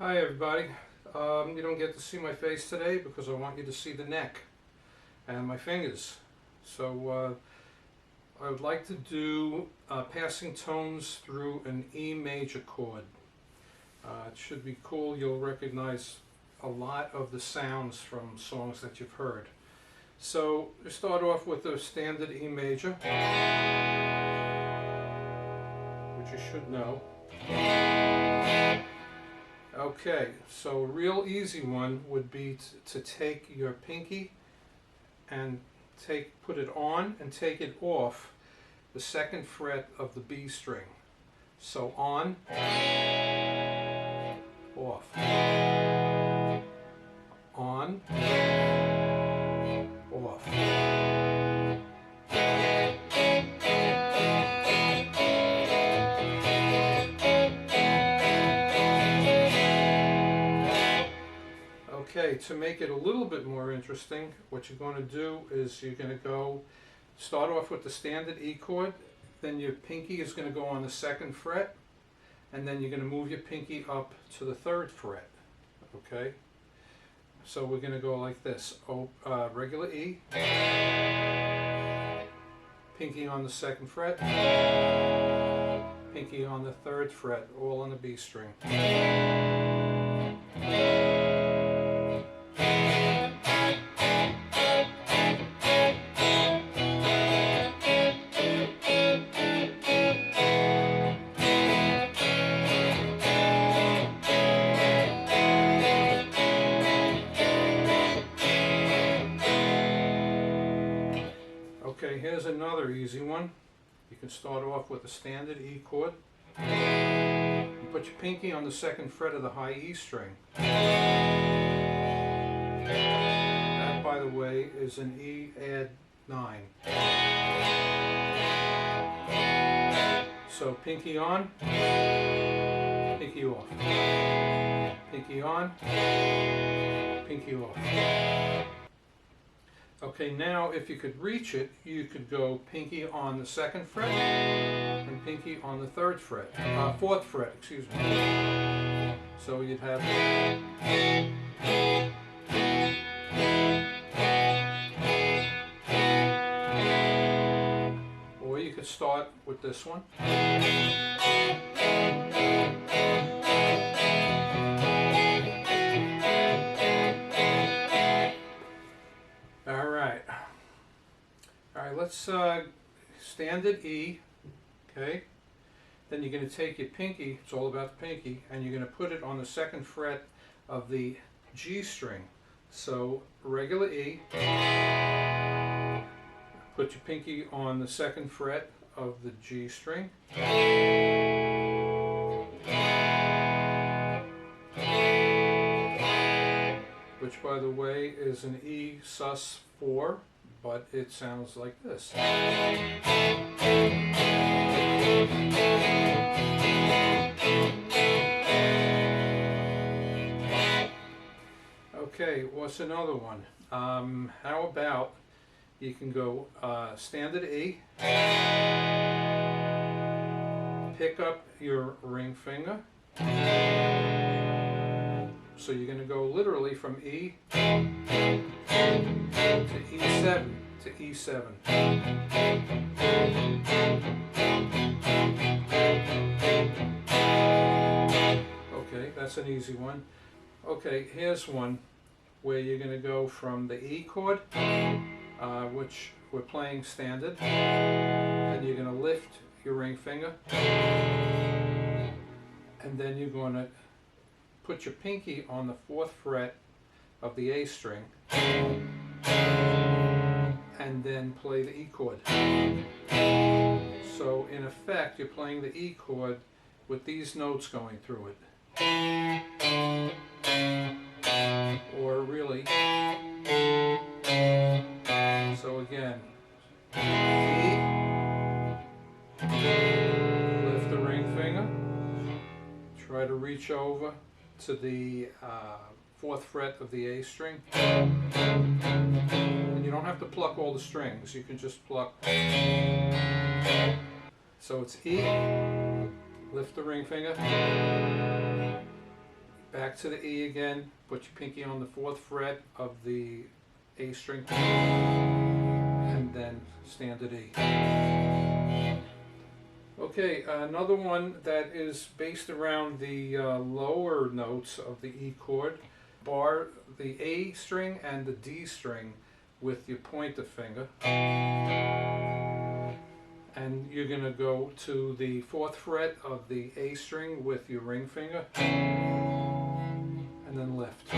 Hi everybody. You don't get to see my face today because I want you to see the neck and my fingers. So I would like to do passing tones through an E major chord. It should be cool. You'll recognize a lot of the sounds from songs that you've heard. So we start off with the standard E major, which you should know. Okay, so a real easy one would be to take your pinky and put it on and take it off the second fret of the B string. So on, off, on, off. Okay, to make it a little bit more interesting, what you're going to do is you're going to start off with the standard E chord, then your pinky is going to go on the second fret, and then you're going to move your pinky up to the third fret. Okay? So we're going to go like this. Regular E, pinky on the second fret, pinky on the third fret, all on the B string. Okay, here's another easy one. You can start off with a standard E chord. You put your pinky on the second fret of the high E string. That, by the way, is an E add 9. So pinky on, pinky off. Pinky on, pinky off. Okay, now if you could reach it, you could go pinky on the second fret and pinky on the fourth fret, excuse me. So you'd have, or you could start with this one. Alright, let's standard E, okay? Then you're going to take your pinky, it's all about the pinky, and you're going to put it on the second fret of the G string. So regular E, put your pinky on the second fret of the G string. Which, by the way, is an E sus 4. But it sounds like this. Okay, what's another one? How about you can go standard E, pick up your ring finger. So you're going to go literally from E to E7 to E7. Okay, that's an easy one. Okay, here's one where you're going to go from the E chord, which we're playing standard, and you're going to lift your ring finger, and then you're going to put your pinky on the fourth fret of the A string and then play the E chord. So in effect you're playing the E chord with these notes going through it. Or really, so again, E, lift the ring finger, try to reach over to the fourth fret of the A string, and you don't have to pluck all the strings, you can just pluck. So it's E, lift the ring finger, back back to the E again, put your pinky on the 4th fret of the A string, and then standard E. Okay, another one that is based around the lower notes of the E chord. Bar the A string and the D string with your pointer finger, and you're going to go to the 4th fret of the A string with your ring finger, and then lift.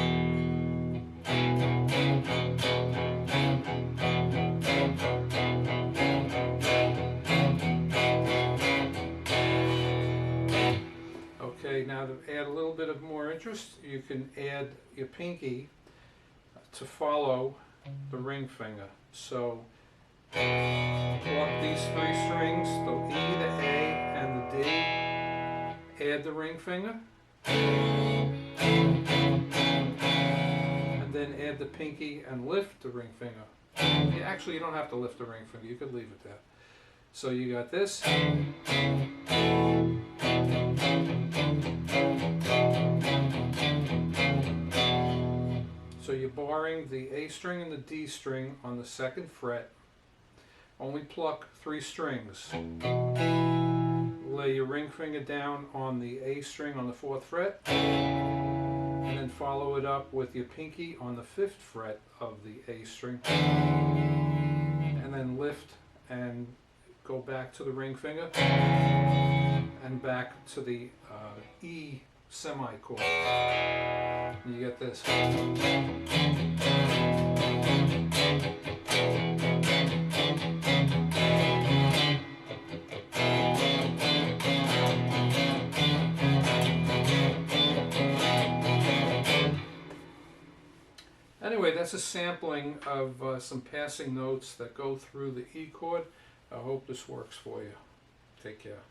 Okay, now to add a little bit of more interest, you can add your pinky to follow the ring finger. So pluck these 3 strings, the E, the A, and the D, add the ring finger, and then add the pinky and lift the ring finger. Actually, you don't have to lift the ring finger, you could leave it there. So you got this. So you're barring the A string and the D string on the 2nd fret. Only pluck 3 strings. Lay your ring finger down on the A string on the 4th fret, and then follow it up with your pinky on the 5th fret of the A string, and then lift and go back to the ring finger and back to the E semichord. You get this. Anyway, that's a sampling of some passing notes that go through the E chord. I hope this works for you. Take care.